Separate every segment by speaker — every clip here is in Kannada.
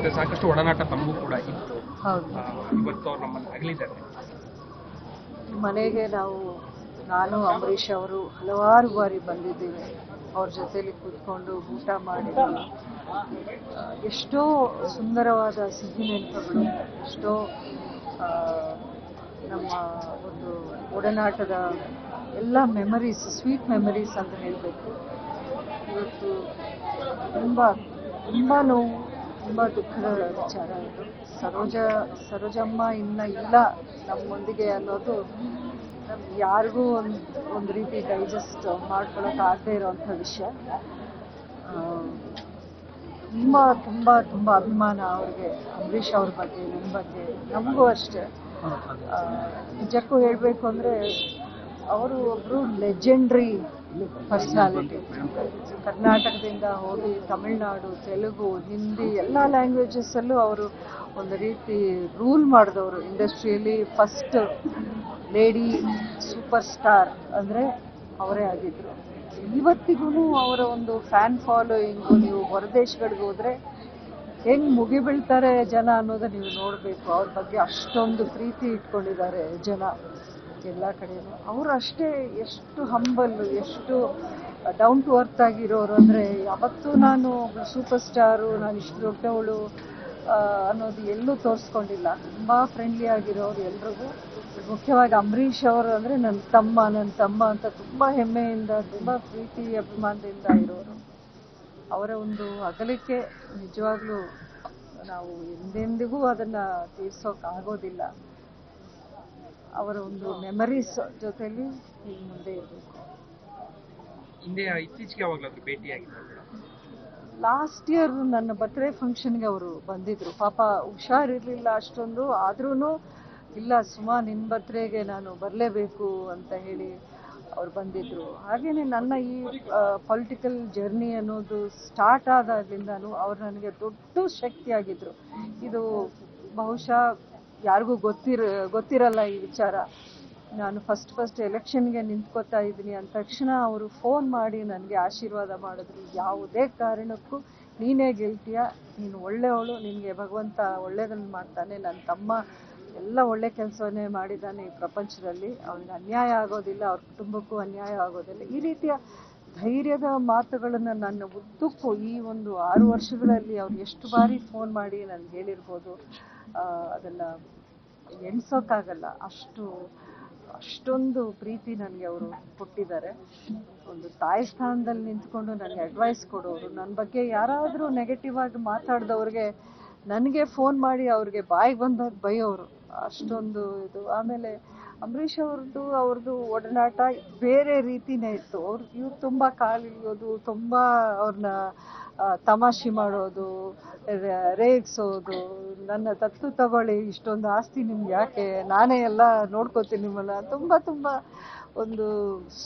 Speaker 1: ಜೊತೆ ಸಾಕಷ್ಟು ಒಡನಾಟ ತಮಗೂ ಕೂಡ ಇತ್ತು.
Speaker 2: ಹೌದು.
Speaker 1: ಇವತ್ತು ಅವ್ರು ನಮ್ಮನ್ನು ಅಗಲಿದ್ದಾರೆ.
Speaker 2: ಮನೆಗೆ ನಾನು ಅಂಬರೀಷ್ ಅವರು ಹಲವಾರು ಬಾರಿ ಬಂದಿದ್ದೀವಿ. ಅವ್ರ ಜೊತೆಲಿ ಕೂತ್ಕೊಂಡು ಊಟ ಮಾಡಿದ್ದೀವಿ. ಎಷ್ಟೋ ಸುಂದರವಾದ ಸಿಹಿ ನೆನಪುಗಳು, ಎಷ್ಟೋ ನಮ್ಮ ಒಂದು ಒಡನಾಟದ ಎಲ್ಲ ಮೆಮರೀಸ್, ಸ್ವೀಟ್ ಮೆಮರೀಸ್ ಅಂತ ಹೇಳಬೇಕು. ಇವತ್ತು ತುಂಬ ನೋವು, ತುಂಬ ದುಃಖದ ವಿಚಾರ ಇದು. ಸರೋಜಮ್ಮ ಇಲ್ಲ ನಮ್ಮೊಂದಿಗೆ ಅನ್ನೋದು ನಮ್ಗೆ ಯಾರಿಗೂ ಒಂದು ರೀತಿ ಡೈಜೆಸ್ಟ್ ಮಾಡ್ಕೊಳ್ಳೋಕ್ಕಾಗದೇ ಇರೋವಂಥ ವಿಷಯ. ತುಂಬ ಅಭಿಮಾನ ಅವ್ರಿಗೆ, ಅಂಬರೀಷ್ ಅವ್ರ ಬಗ್ಗೆ, ನನ್ನ ಬಗ್ಗೆ, ನಮಗೂ ಅಷ್ಟೇ. ನಿಜಕ್ಕೂ ಹೇಳಬೇಕು ಅಂದರೆ ಅವರು ಒಬ್ಬರು ಲೆಜೆಂಡ್ರಿ ಪರ್ಸ್ನಾಲಿಟಿ. ಕರ್ನಾಟಕದಿಂದ ಹೋಗಿ ತಮಿಳ್ನಾಡು, ತೆಲುಗು, ಹಿಂದಿ ಎಲ್ಲ ಲ್ಯಾಂಗ್ವೇಜಸ್ಸಲ್ಲೂ ಅವರು ಒಂದು ರೀತಿ ರೂಲ್ ಮಾಡಿದವರು. ಇಂಡಸ್ಟ್ರಿಯಲ್ಲಿ ಫಸ್ಟ್ ಲೇಡಿ ಸೂಪರ್ ಸ್ಟಾರ್ ಅಂದರೆ ಅವರೇ ಆಗಿದ್ದರು. ಇವತ್ತಿಗೂ ಅವರ ಒಂದು ಫ್ಯಾನ್ ಫಾಲೋಯಿಂಗು, ನೀವು ಹೊರದೇಶಗಳಿಗೆ ಹೋದರೆ ಹೆಂಗೆ ಮುಗಿಬೀಳ್ತಾರೆ ಜನ ಅನ್ನೋದನ್ನ ನೀವು ನೋಡಬೇಕು. ಅವ್ರ ಬಗ್ಗೆ ಅಷ್ಟೊಂದು ಪ್ರೀತಿ ಇಟ್ಕೊಂಡಿದ್ದಾರೆ ಜನ ಎಲ್ಲ ಕಡೆಯೂ. ಅವರು ಅಷ್ಟೇ ಎಷ್ಟು ಹಂಬಲ್ಲು, ಎಷ್ಟು ಡೌನ್ ಟು ಅರ್ತ್ ಆಗಿರೋರು ಅಂದರೆ ಯಾವತ್ತೂ ನಾನು ಸೂಪರ್ ಸ್ಟಾರು, ನಾನು ಇಷ್ಟು ದೊಡ್ಡವಳು ಅನ್ನೋದು ಎಲ್ಲೂ ತೋರಿಸ್ಕೊಂಡಿಲ್ಲ. ತುಂಬ ಫ್ರೆಂಡ್ಲಿ ಆಗಿರೋರು ಎಲ್ರಿಗೂ. ಮುಖ್ಯವಾಗಿ ಅಂಬರೀಷ್ ಅವರು ಅಂದರೆ ನನ್ನ ತಮ್ಮ ಅಂತ ತುಂಬ ಹೆಮ್ಮೆಯಿಂದ, ತುಂಬ ಪ್ರೀತಿ ಅಭಿಮಾನದಿಂದ ಇರೋರು. ಅವರ ಒಂದು ಅಗಲಿಕೆ ನಿಜವಾಗ್ಲೂ ನಾವು ಎಂದೆಂದಿಗೂ ಅದನ್ನು ತೀರ್ಸೋಕ್ಕಾಗೋದಿಲ್ಲ. ಅವರ ಒಂದು ಮೆಮರೀಸ್ ಜೊತೆಲಿ ಮುಂದೆ ಇರಬೇಕು.
Speaker 1: ಇತ್ತೀಚೆಗೆ ಯಾವಾಗಲಾದ್ರೂ ಭೇಟಿಯಾಗಿದ್ದಾರೆ?
Speaker 2: ಲಾಸ್ಟ್ ಇಯರ್ ನನ್ನ ಬರ್ತ್ಡೇ ಫಂಕ್ಷನ್ಗೆ ಅವರು ಬಂದಿದ್ರು. ಪಾಪ ಹುಷಾರಿರಲಿಲ್ಲ ಅಷ್ಟೊಂದು, ಆದ್ರೂ ಇಲ್ಲ ಸುಮಾ ನಿನ್ನ ಬರ್ತ್ಡೇಗೆ ನಾನು ಬರಲೇಬೇಕು ಅಂತ ಹೇಳಿ ಅವ್ರು ಬಂದಿದ್ರು. ಹಾಗೆಯೇ ನನ್ನ ಈ ಪೊಲಿಟಿಕಲ್ ಜರ್ನಿ ಅನ್ನೋದು ಸ್ಟಾರ್ಟ್ ಆದಾಗಲಿಂದನೂ ಅವ್ರು ನನಗೆ ದೊಡ್ಡ ಶಕ್ತಿಯಾಗಿದ್ದರು. ಇದು ಬಹುಶಃ ಯಾರಿಗೂ ಗೊತ್ತಿರಲ್ಲ ಈ ವಿಚಾರ. ನಾನು ಫಸ್ಟ್ ಎಲೆಕ್ಷನ್ಗೆ ನಿಂತ್ಕೋತಾ ಇದ್ದೀನಿ ಅಂದ ತಕ್ಷಣ ಅವರು ಫೋನ್ ಮಾಡಿ ನನಗೆ ಆಶೀರ್ವಾದ ಮಾಡಿದ್ರು. ಯಾವುದೇ ಕಾರಣಕ್ಕೂ ನೀನೇ ಗೆಲ್ತೀಯ, ನೀನು ಒಳ್ಳೆಯವಳು, ನಿನಗೆ ಭಗವಂತ ಒಳ್ಳೆಯದನ್ನು ಮಾಡ್ತಾನೆ, ನನ್ನ ತಮ್ಮ ಎಲ್ಲ ಒಳ್ಳೆ ಕೆಲಸವನ್ನೇ ಮಾಡಿದ್ದಾನೆ ಈ ಪ್ರಪಂಚದಲ್ಲಿ, ಅವನಿಗೆ ಅನ್ಯಾಯ ಆಗೋದಿಲ್ಲ, ಅವ್ರ ಕುಟುಂಬಕ್ಕೂ ಅನ್ಯಾಯ ಆಗೋದಿಲ್ಲ. ಈ ರೀತಿಯ ಧೈರ್ಯದ ಮಾತುಗಳನ್ನು ನನ್ನ ಉದ್ದಕ್ಕೂ ಈ ಒಂದು 6 ವರ್ಷಗಳಲ್ಲಿ ಅವ್ರು ಎಷ್ಟು ಬಾರಿ ಫೋನ್ ಮಾಡಿ ನನಗೆ ಹೇಳಿರ್ಬೋದು, ಅದನ್ನು ಎಣ್ಸೋಕ್ಕಾಗಲ್ಲ. ಅಷ್ಟೊಂದು ಪ್ರೀತಿ ನನಗೆ ಅವರು ಕೊಟ್ಟಿದ್ದಾರೆ. ಒಂದು ತಾಯಿ ಸ್ಥಾನದಲ್ಲಿ ನಿಂತ್ಕೊಂಡು ನನಗೆ ಅಡ್ವೈಸ್ ಕೊಡೋರು. ನನ್ನ ಬಗ್ಗೆ ಯಾರಾದರೂ ನೆಗೆಟಿವ್ ಆಗಿ ಮಾತಾಡಿದವ್ರಿಗೆ ನನಗೆ ಫೋನ್ ಮಾಡಿ ಅವ್ರಿಗೆ ಬಾಯಿಗೆ ಬಂದಾಗ ಬೈಯೋರು. ಅಷ್ಟೊಂದು ಇದು. ಆಮೇಲೆ ಅಂಬರೀಷ್ ಅವ್ರದ್ದು ಒಡನಾಟ ಬೇರೆ ರೀತಿನೇ ಇತ್ತು. ಇವ್ರು ತುಂಬ ಕಾಲಿಳಿಯೋದು, ತುಂಬ ಅವ್ರನ್ನ ತಮಾಷೆ ಮಾಡೋದು, ರೇಗಿಸೋದು, ನನ್ನ ದತ್ತು ತಗೊಳ್ಳಿ, ಇಷ್ಟೊಂದು ಆಸ್ತಿ ನಿಮ್ಗೆ ಯಾಕೆ, ನಾನೇ ಎಲ್ಲ ನೋಡ್ಕೋತೀನಿ ನಿಮ್ಮನ್ನ, ತುಂಬ ಒಂದು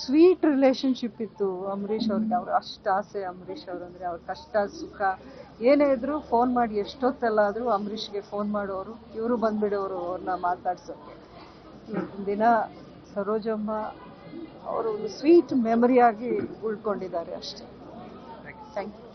Speaker 2: ಸ್ವೀಟ್ ರಿಲೇಷನ್ಶಿಪ್ ಇತ್ತು ಅಂಬರೀಷ್ ಅವ್ರಿಗೆ. ಅವ್ರು ಅಷ್ಟು ಆಸೆ ಅಂಬರೀಷ್ ಅವರು ಅಂದರೆ. ಅವ್ರ ಕಷ್ಟ ಸುಖ ಏನೇ ಇದ್ರೂ ಫೋನ್ ಮಾಡಿ ಎಷ್ಟೊತ್ತೆಲ್ಲಾದರೂ ಅಂಬರೀಷ್ಗೆ ಫೋನ್ ಮಾಡೋರು, ಇವರು ಬಂದುಬಿಡೋರು ಅವ್ರನ್ನ ಮಾತಾಡ್ಸೋಕ್ಕೆ. ಇವತ್ತಿನ ದಿನ ಸರೋಜಮ್ಮ ಅವರು ಒಂದು ಸ್ವೀಟ್ ಮೆಮರಿಯಾಗಿ ಉಳ್ಕೊಂಡಿದ್ದಾರೆ ಅಷ್ಟೇ. Thank you.